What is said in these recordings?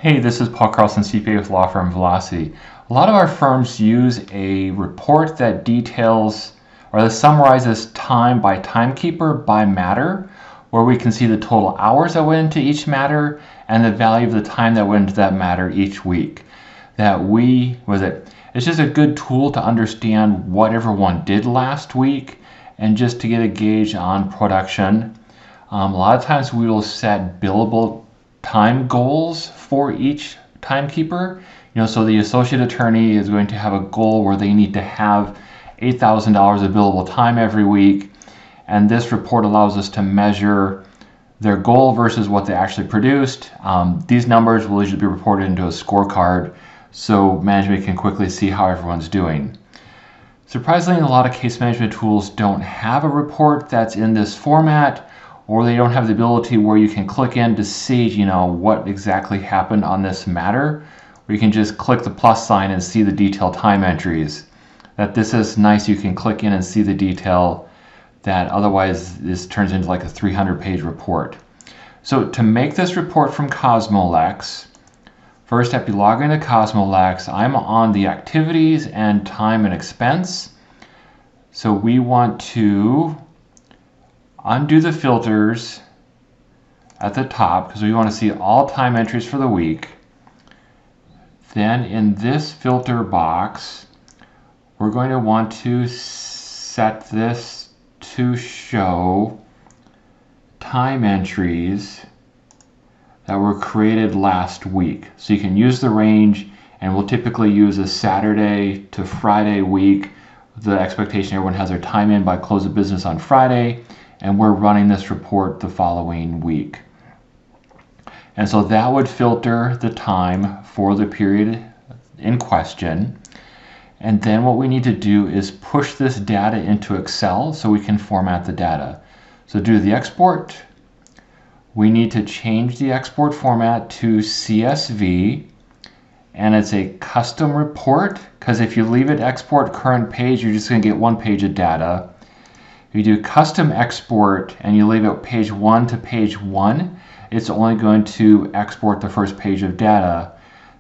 Hey, this is Paul Carlson, CPA with law firm Velocity. A lot of our firms use a report that details or that summarizes time by timekeeper by matter, where we can see the total hours that went into each matter and the value of the time that went into that matter each week. It's just a good tool to understand what everyone did last week and just to get a gauge on production. A lot of times we will set billable time goals for each timekeeper. So the associate attorney is going to have a goal where they need to have $8,000 of billable time every week, and this report allows us to measure their goal versus what they actually produced. These numbers will usually be reported into a scorecard so management can quickly see how everyone's doing. Surprisingly, a lot of case management tools don't have a report that's in this format, or they don't have the ability where you can click in to see, what exactly happened on this matter, or you can just click the plus sign and see the detailed time entries. This is nice. You can click in and see the detail that otherwise this turns into like a 300-page report. So to make this report from Cosmolex, first step, you log into Cosmolex. I'm on the activities and time and expense. So we want to undo the filters at the top because we want to see all time entries for the week. Then in this filter box, we're going to want to set this to show time entries that were created last week. So you can use the range, and we'll typically use a Saturday to Friday week. The expectation everyone has their time in by close of business on Friday, and we're running this report the following week. And so that would filter the time for the period in question. And then what we need to do is push this data into Excel so we can format the data. So do the export. We need to change the export format to CSV, and it's a custom report, because if you leave it export current page, you're just going to get one page of data. If you do custom export and you leave it page 1 to page 1, it's only going to export the first page of data.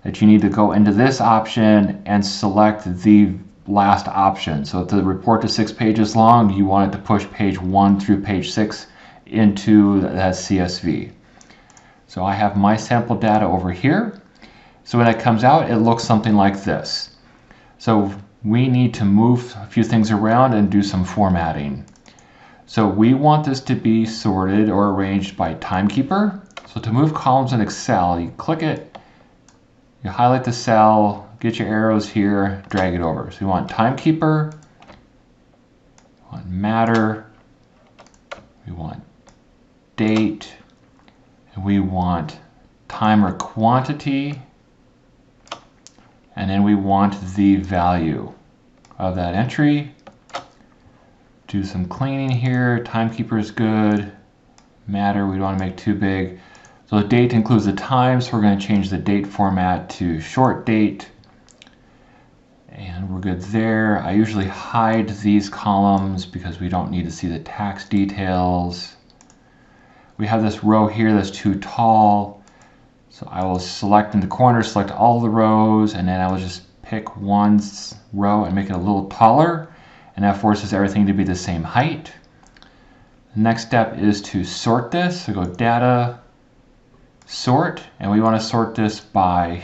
That you need to go into this option and select the last option. So if the report is 6 pages long, you want it to push page 1 through page 6 into that CSV. So I have my sample data over here. So when it comes out, it looks something like this. So we need to move a few things around and do some formatting. So we want this to be sorted or arranged by timekeeper. So to move columns in Excel, you click it, you highlight the cell, get your arrows here, drag it over. So we want timekeeper, we want matter, we want date, and we want time or quantity, and then we want the value of that entry. Do some cleaning here. Timekeeper is good. Matter, we don't want to make too big. So the date includes the time, so we're going to change the date format to short date. And we're good there. I usually hide these columns because we don't need to see the tax details. We have this row here that's too tall. So I will select in the corner, select all the rows, and then I will just pick one row and make it a little taller. And that forces everything to be the same height. The next step is to sort this. So go data, sort, and we want to sort this by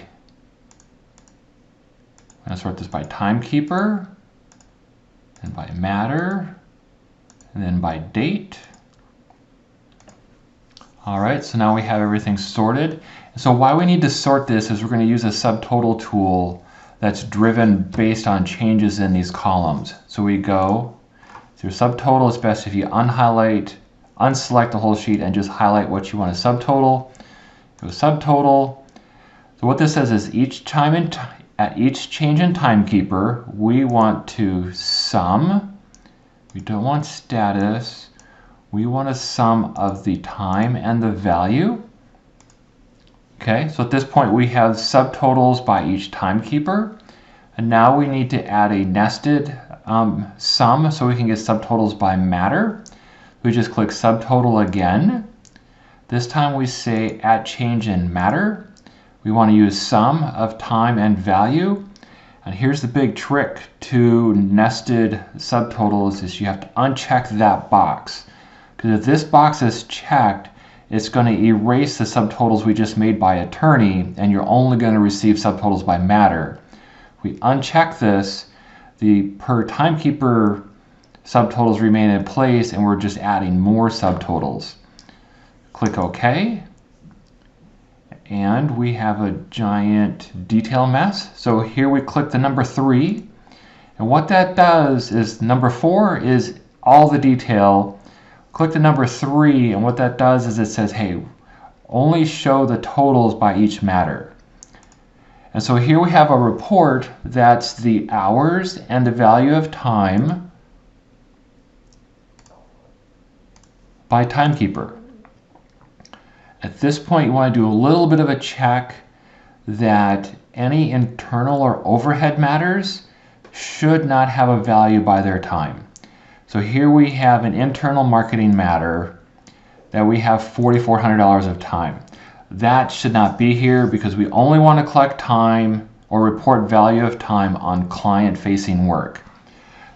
timekeeper, and by matter, and then by date. All right, so now we have everything sorted. So why we need to sort this is we're going to use a subtotal tool that's driven based on changes in these columns. So we go through subtotal. It's best if you unselect the whole sheet and just highlight what you want to subtotal. Go subtotal. So what this says is at each change in timekeeper, we want to sum. We don't want status. We want a sum of the time and the value. Okay, so at this point we have subtotals by each timekeeper, and now we need to add a nested sum so we can get subtotals by matter. We just click subtotal again. This time we say at change in matter. we want to use sum of time and value. And here's the big trick to nested subtotals is you have to uncheck that box. Because if this box is checked, it's going to erase the subtotals we just made by attorney, and you're only going to receive subtotals by matter. If we uncheck this, the per timekeeper subtotals remain in place, and we're just adding more subtotals. Click OK, and we have a giant detail mess. So here we click the number 3, and what that does is number 4 is all the detail. Click the number 3, and what that does is it says, hey, only show the totals by each matter. And so here we have a report that's the hours and the value of time by Timekeeper. At this point, you want to do a little bit of a check that any internal or overhead matters should not have a value by their time. So here we have an internal marketing matter that we have $4,400 of time. That should not be here because we only want to collect time or report value of time on client-facing work.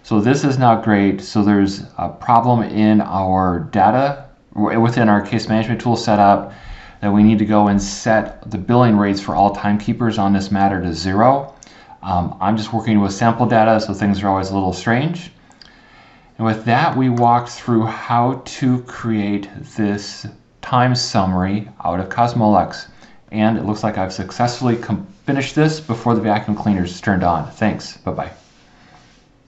So this is not great. So there's a problem in our data within our case management tool setup that we need to go and set the billing rates for all timekeepers on this matter to 0. I'm just working with sample data, so things are always a little strange. And with that, we walked through how to create this time summary out of Cosmolex. And it looks like I've successfully finished this before the vacuum cleaner is turned on. Thanks. Bye-bye.